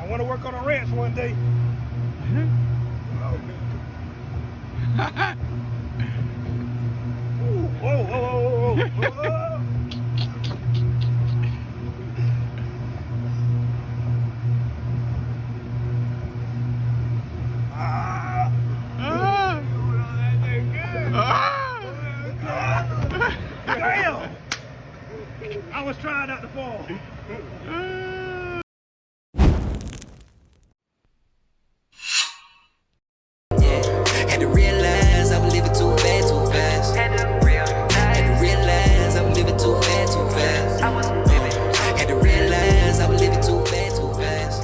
want to work on a ranch one day. Ooh, whoa, whoa, whoa, whoa, whoa. Damn! I was trying not to fall. Had to realize I was living too fast, too fast. Had to realize I was living too fast, too fast. Had to realize I was living too fast, too fast.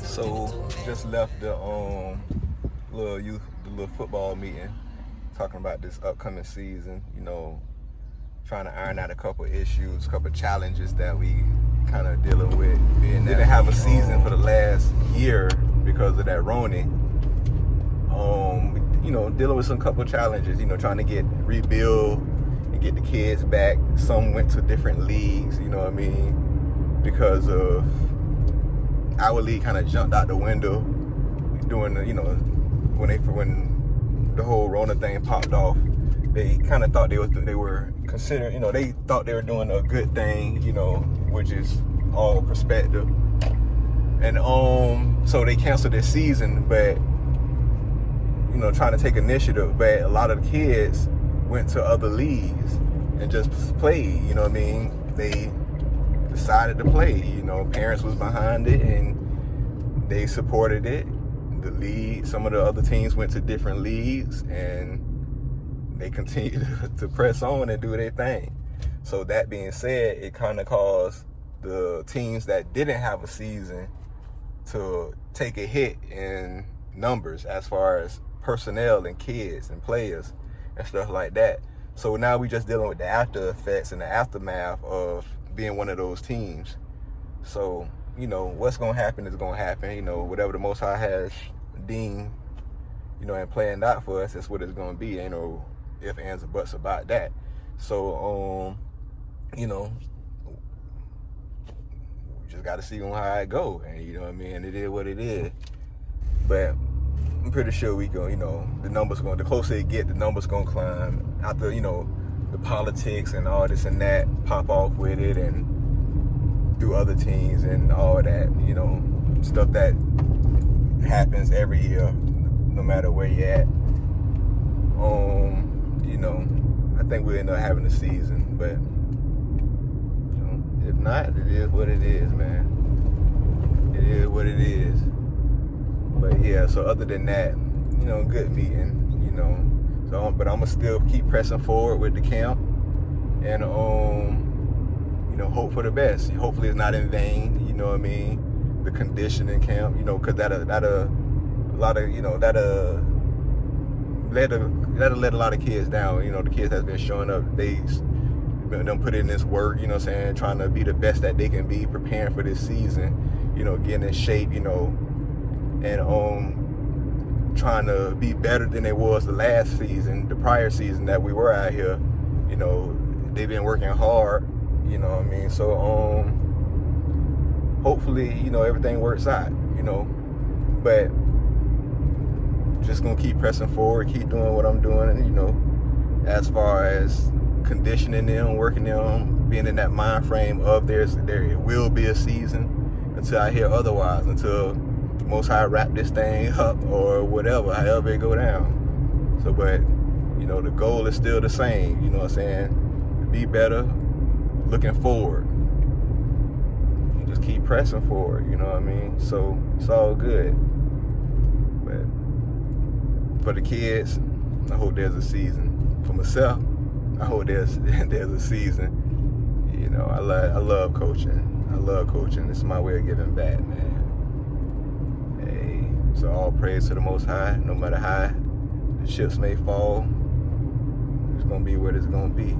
So just left the little football meeting, talking about this upcoming season. You know, trying to iron out a couple issues, a couple challenges that we kind of dealing with. Being that didn't have a season for the last year because of that Roni. You know, dealing with some couple challenges, you know, trying to rebuild and get the kids back. Some went to different leagues, you know what I mean, because of our league kind of jumped out the window during the, you know, when the whole Rona thing popped off. They kind of thought they were considering, you know, they thought they were doing a good thing, you know, which is all perspective. And so they canceled their season, but you know, trying to take initiative, but a lot of the kids went to other leagues and just played, you know what I mean? They decided to play, you know, parents was behind it and they supported it. The league, some of the other teams went to different leagues and they continued to press on and do their thing. So that being said, it kind of caused the teams that didn't have a season to take a hit in numbers as far as personnel and kids and players and stuff like that. So now we just dealing with the after effects and the aftermath of being one of those teams. So, you know, what's going to happen is going to happen. You know, whatever the Most High has deemed, you know, and planned out for us, that's what it's going to be. Ain't no ifs, ands, or buts about that. So, you know, we just got to see on how it go. And, you know what I mean? It is what it is. But I'm pretty sure we go, you know, the closer it get, the numbers gonna climb. After, you know, the politics and all this and that pop off with it and do other teams and all that, you know, stuff that happens every year, no matter where you're at. You know, I think we'll end up having a season, but you know, if not, it is what it is, man. It is what it is. But yeah, so other than that, you know, good meeting, you know. So, but I'm gonna still keep pressing forward with the camp, and you know, hope for the best. Hopefully, it's not in vain. You know what I mean? The conditioning camp, you know, cause that'll let a lot of kids down. You know, the kids that's been showing up, them put in this work. You know what I'm saying? Trying to be the best that they can be, preparing for this season. You know, getting in shape. You know. And trying to be better than it was the last season, the prior season that we were out here. You know, they've been working hard, you know what I mean? So hopefully, you know, everything works out, you know. But just gonna keep pressing forward, keep doing what I'm doing, and you know, as far as conditioning them, working them, being in that mind frame of there will be a season until I hear otherwise, until Most High wrap this thing up or whatever, however it go down. So, but, you know, the goal is still the same, you know what I'm saying? Be better, looking forward. And just keep pressing forward, you know what I mean? So, it's all good. But for the kids, I hope there's a season. For myself, I hope there's a season. You know, I love coaching. I love coaching. It's my way of giving back, man. So all praise to the Most High. No matter how the chips may fall, it's gonna be what it's gonna be.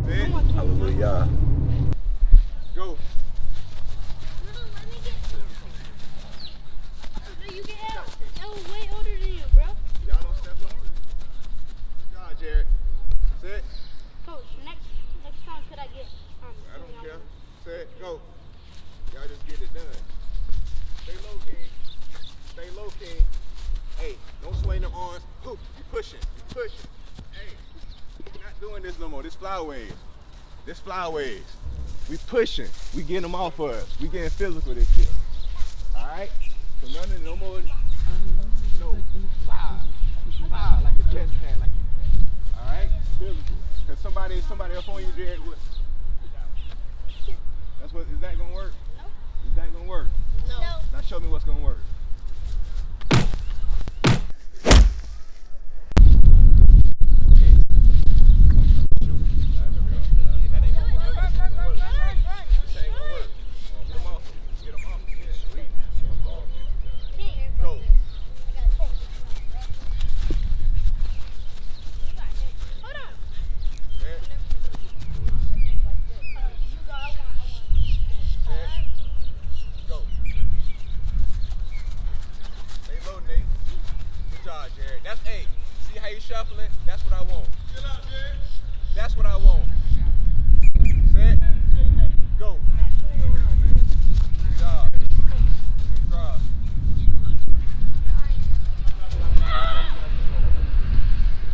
Hallelujah. Go. No, let me get some. No, you get out. That was way older than you, bro. Y'all don't step up. God, Jared. Set. Coach, next time could I get I don't care. Set. Go. Y'all just get it done. this flyaways. This flyaways. We pushing. We getting them off of us. We getting physical this shit. All right. So no more. No. Fly like a chest pad. Like. All right. Physical. Cause somebody up on you, Jared. That's what. Is that gonna work? No. Is that gonna work? No. Now show me what's gonna work. Shuffling, that's what I want. That's what I want. Set, go. Good job. Good job.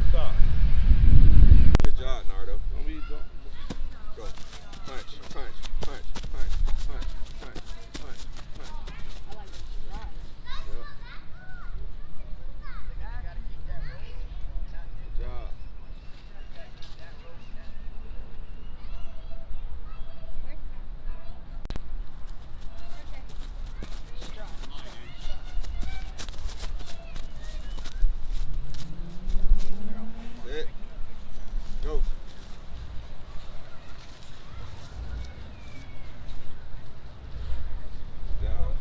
Stop. Good job, Nardo. Go. Punch, punch, punch, punch, punch, punch, punch, punch. Yep. Job. Set. Go. Job.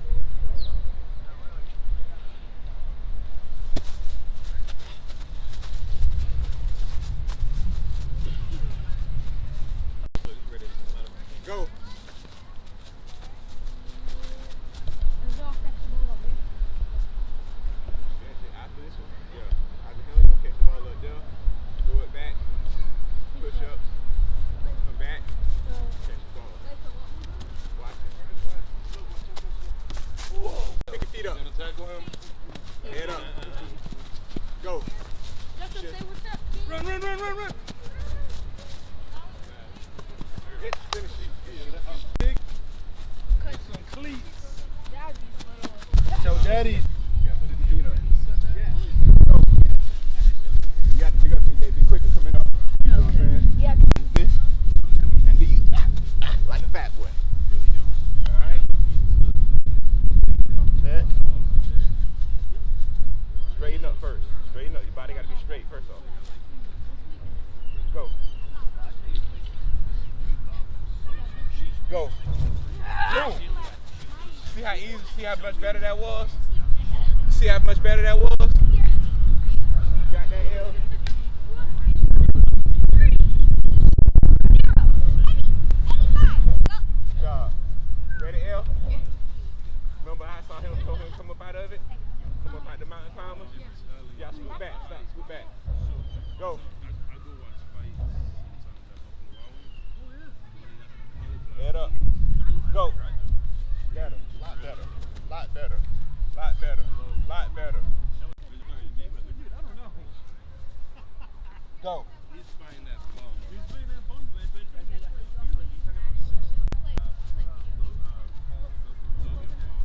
Go. After this one, yeah. After him, you catch the ball up there, throw it back, push up, come back, catch the ball. Watch it. Whoa. Pick your feet up. Gonna tackle him. Head up. Go. Just to say what's up. Run. Hit, finish it. Big. Some cleats. Show daddy. You got to pick up. You got to be quicker coming up. You know what I'm saying? Yeah. This and be like a fat boy. All right. Set. Straighten up first. Straighten up. Your body got to be straight first off. Go. Go. Boom. See how easy? See how much better that was? See how much better that was? Got that L? Job. Ready, L? Remember I saw him come up out of it? Come up out the mountain climbers? Y'all scoot back. Stop. Scoot back. Go. Head up. Go. Better. Lot better. Lot better. Lot better. Lot better. Go. He's fighting that bum. He's fighting that bum. He's talking about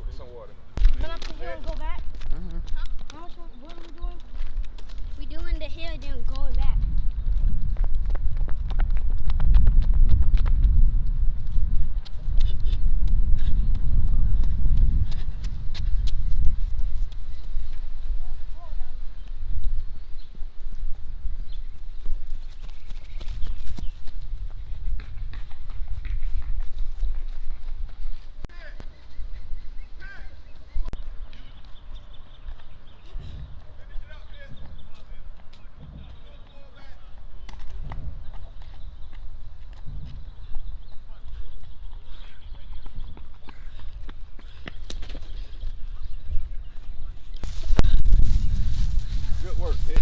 Put some water. Run up the hill and go back? What are we doing? We doing the hill and then going back. Good work, Pitt.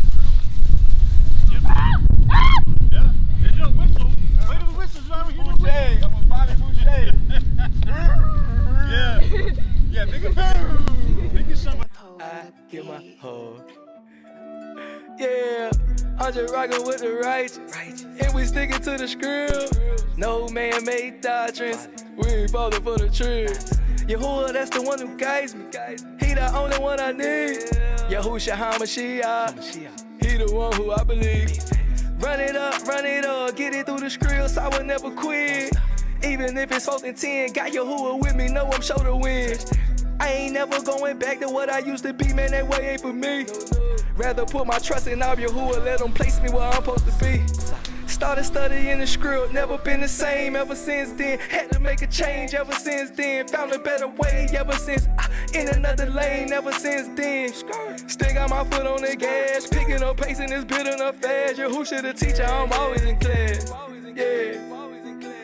yeah. There's your whistle. Wait till the whistle's right here. Boucher. I'm a Bobby Boucher. Yeah. Yeah, think of Think of somebody. I get my hug. Yeah, I'm just rockin' with the righteous. and we sticking to the script. No man-made doctrines, we ain't falling for the tricks. Yahuwah, that's the one who guides me. He the only one I need. Yahushua HaMashiach, he the one who I believe. Run it up, get it through the scripts, I will never quit. Even if it's 4th and 10, got Yahuwah with me, know I'm sure to win. I ain't never going back to what I used to be, man, that way ain't for me. Rather put my trust in Yahuwah, let him place me where I'm supposed to be. Started studying the script, never been the same ever since then. Had to make a change ever since then. Found a better way ever since. In another lane ever since then. Still got my foot on the gas, picking up pace in this building up fast. Yahushua the teacher, I'm always in class. Yeah.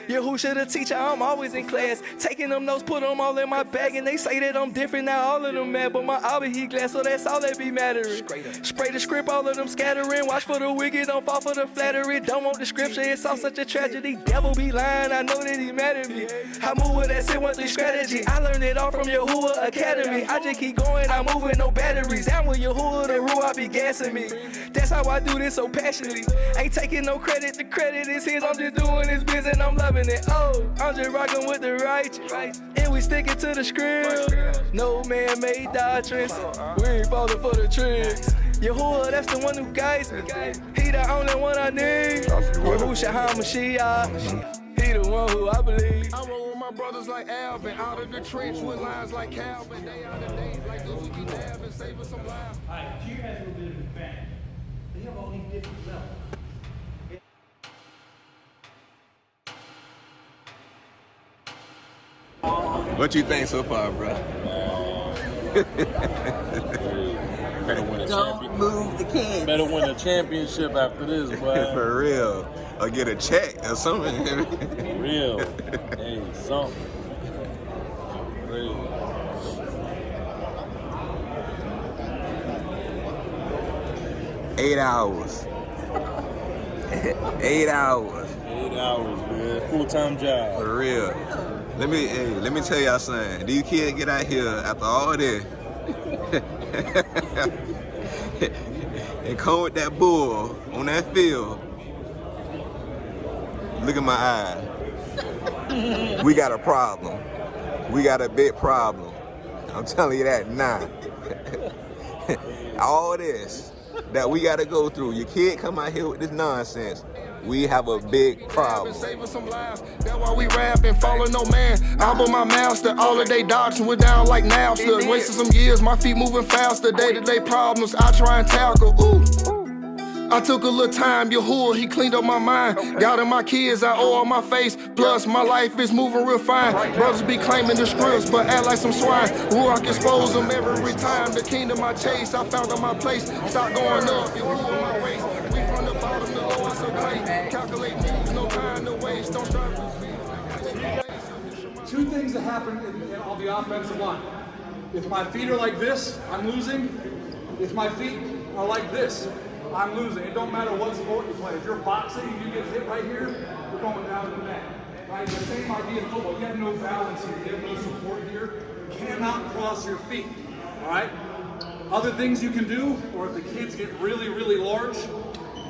Yahushua the teacher, I'm always in class. Taking them notes, put them all in my bag. And they say that I'm different, now all of them mad. But my Abba, he glad, so that's all that be mattering. Spray the script, all of them scattering. Watch for the wicked, don't fall for the flattery. Don't want the scripture, it's all such a tragedy. Devil be lying, I know that he mad at me. I move with that 613 strategy. I learned it all from Yahuwah Academy. I just keep going, I'm moving, no batteries. Down with Yahuwah, the rule, I be gassing me. That's how I do this so passionately. Ain't taking no credit, the credit is his. I'm just doing this business, I'm loving it. Oh, I'm just rocking with the righteous, and we sticking to the script. No man-made doctrines, we ain't falling for the tricks. Yahuwah, that's the one who guides me. He the only one I need. Yahushua HaMashiach, he the one who I believe. I roll with my brothers like Alvin, out of the trench with lines like Calvin. Day out of days like those we be having, saving some lives. Alright, you guys have a bit of advantage. They have all these different levels. What you think so far, bro? Better win a Don't move the kids. Better win a championship after this, boy. For real. Or get a check or something. For real. Hey, something. For real. Eight hours. 8 hours. 8 hours, man. Full-time job. For real. Let me tell y'all something. These kids get out here after all this and come with that bull on that field. Look at my eyes. We got a problem. We got a big problem. I'm telling you that now. All this that we got to go through. You can't come out here with this nonsense. We have a big problem. Saving some lives. That's why we rap and follow no man. Album my master, all of they doctrine, we're down like Napster. Wasting some years, my feet moving faster. Day-to-day problems, I try and tackle. Ooh. I took a little time, Yahuwah, he cleaned up my mind. Got in my kids, I owe on my face. Plus, my life is moving real fine. Brothers be claiming the scripts, but act like some swine. Ruach expose them every time. The kingdom I chase, I found on my place. Stop going up, Yahuwah my race. We from the bottom to low, I so great. Calculate moves, no time to waste. Don't strive to Two things that happen on the offensive line. If my feet are like this, I'm losing. If my feet are like this, I'm losing. It don't matter what sport you play. If you're boxing and you get hit right here, you're going down to the mat. Right? The same idea in football. You have no balance here. You have no support here. You cannot cross your feet. All right? Other things you can do, or if the kids get really, really large,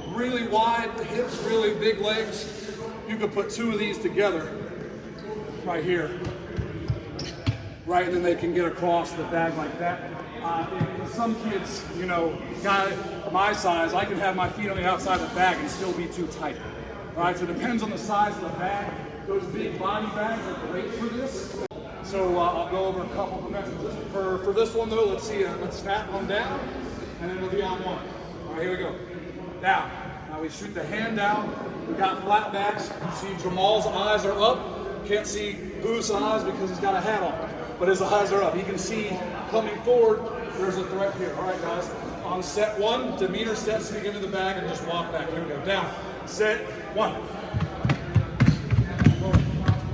really wide hips, really big legs, you could put two of these together right here. Right? And then they can get across the bag like that. Some kids, you know, guy my size, I can have my feet on the outside of the bag and still be too tight. Right? So it depends on the size of the bag. Those big body bags are great for this. So I'll go over a couple of dimensions. For this one though, let's see, let's snap one down, and then it'll be on one. All right, here we go. Now we shoot the hand down. We got flat backs. See Jamal's eyes are up. Can't see Booth's eyes because he's got a hat on, but his eyes are up. He can see coming forward, there's a threat here. All right, guys. On set one, demeanor steps to get into the bag and just walk back. Here we go. Down. Set one.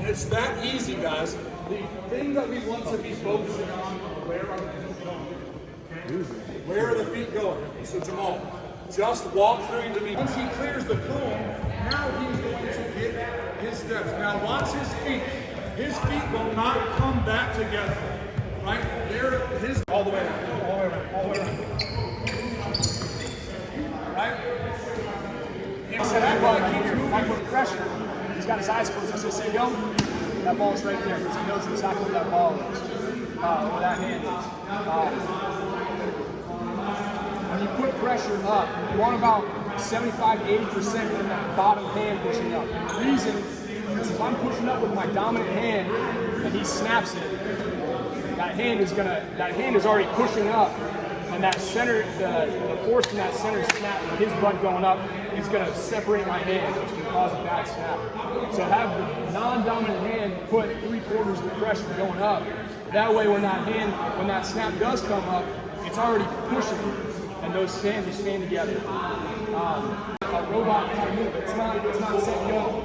It's that easy, guys. The thing that we want to be focusing on, where are the feet going? Okay? Where are the feet going? So Jamal, just walk through your demeanor. Once he clears the cone, now he's going to get his steps. Now watch his feet. His feet will not come back together. Right? There, his all the way around, all the way around, all the way around. Right? And so that body keeps moving. I put pressure, he's got his eyes closed. I say, say go. That ball's right there because he knows exactly where that ball is, where that hand is. When you put pressure up, you want about 75–80% from that bottom hand pushing up. And the reason is if I'm pushing up with my dominant hand and he snaps it, that hand is already pushing up, and that center, the force from that center snap, his butt going up, is going to separate my hand, which can cause a bad snap. So have the non-dominant hand put 3/4 of the pressure going up. That way, when that snap does come up, it's already pushing, and those hands are staying together. A robot kind of move. It's not set go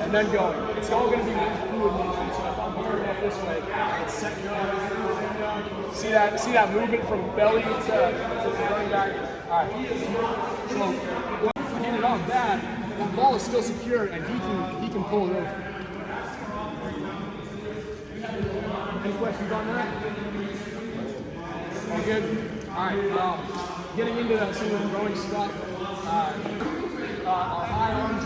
and then going. It's all going to be with fluid motion. So if I'm moving up this way, it's set go. See that movement from belly to running back. All right. So hand it on bad, the ball is still secure, and he can pull it over. Any questions on that? All good? All right. Getting into some of the throwing stuff. Our high arms,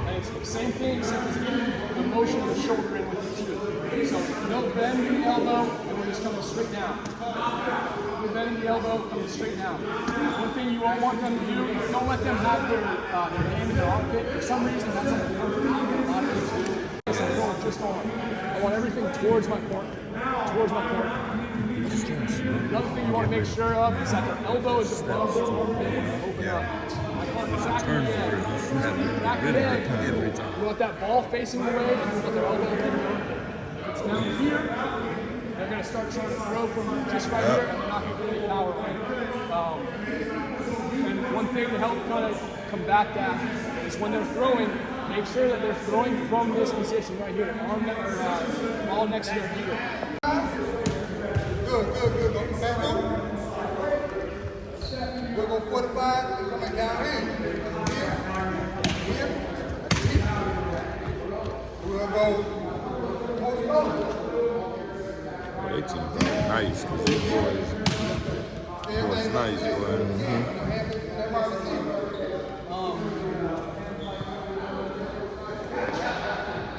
and it's the same thing, except it's getting the motion of the shoulder in with the teeth. So no bend in the elbow, and we're just coming straight down. No bend in the elbow, coming straight down. One thing you won't want them to do is don't let them have their hand in their armpit. For some reason, that's like a perfect thing a lot of kids do. I'm going just on. I want everything towards my corner. Towards my corner. Another thing you want to make sure of is that their elbow is above their armpit when they open up. Turn over, every time. You want that ball facing away, and you want their elbow above their armpit. If it's down here, they're going to start trying to throw from just right here, and they're not going to get any power away. And one thing to help kind of combat that is when they're throwing, make sure that they're throwing from this position right here, ball next to their heel. Good. Back up. We'll go 45 and coming down in. Here. We'll go post over. They team nice because these boys nice, boy.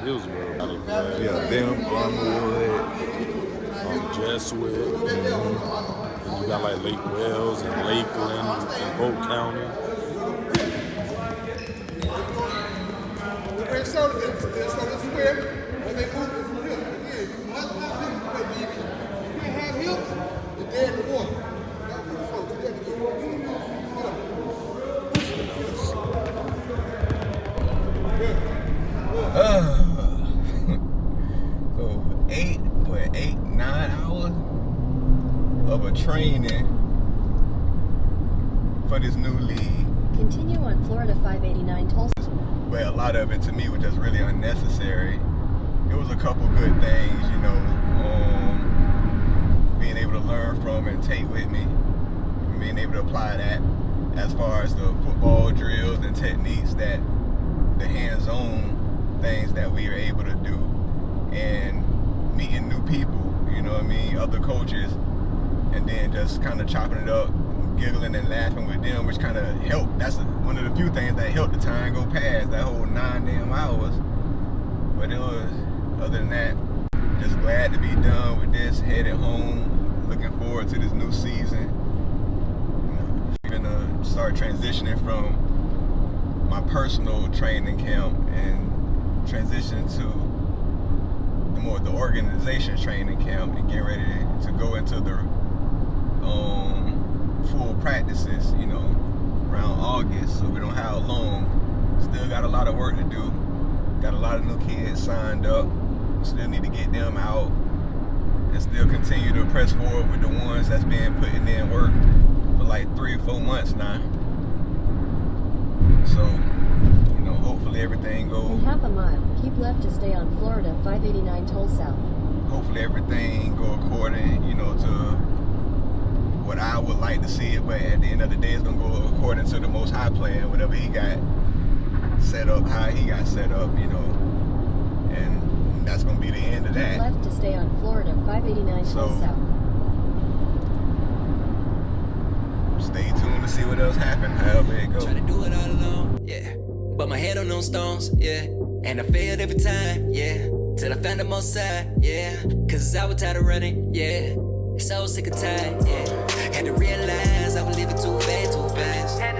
Hillsborough, Yeah, them, Armwood, Jesuit, and you got like Lake Wells and Lakeland and Polk County. Break shoulders, shoulders square. When they move, it's from hips. Again, you must not lift the way, baby. You can't have hips, you're dead in the water. Now, put the float together. So 9 hours of a training for this new league. Continue on Florida 589 Tulsa. But a lot of it to me was just really unnecessary. It was a couple good things, you know, being able to learn from and take with me, and being able to apply that as far as the football drills and techniques, that the hands-on things that we are able to do, and meeting new people, you know what I mean, other coaches, and then just kind of chopping it up, giggling and laughing with them, which kind of helped. That's one of the few things that helped the time go past that whole 9 damn hours. But it was, other than that, just glad to be done with this, headed home, looking forward to this new season. I'm gonna start transitioning from my personal training camp and transition to the organization training camp, and getting ready to go into the full practices, you know, around August, so we don't have long. Still got a lot of work to do. Got a lot of new kids signed up. Still need to get them out, and still continue to press forward with the ones that's been putting in work for like 3 or 4 months now. So, you know, hopefully everything goes. In half a mile, keep left to stay on Florida 589 Toll South. Hopefully everything go according, you know, to what I would like to see it, but at the end of the day, it's gonna go according to the Most High plan, whatever He got set up, how He got set up, you know, and that's gonna be the end of that. Keep left to stay on Florida 589 Toll South. Stay tuned to see what else happens, however it goes. Try to do it all alone, yeah. but my head on those stones, yeah. And I failed every time, yeah. Till I found the most side, yeah. Cause I was tired of running, yeah. So sick and tired, yeah. Had to realize I was living too fast, too fast.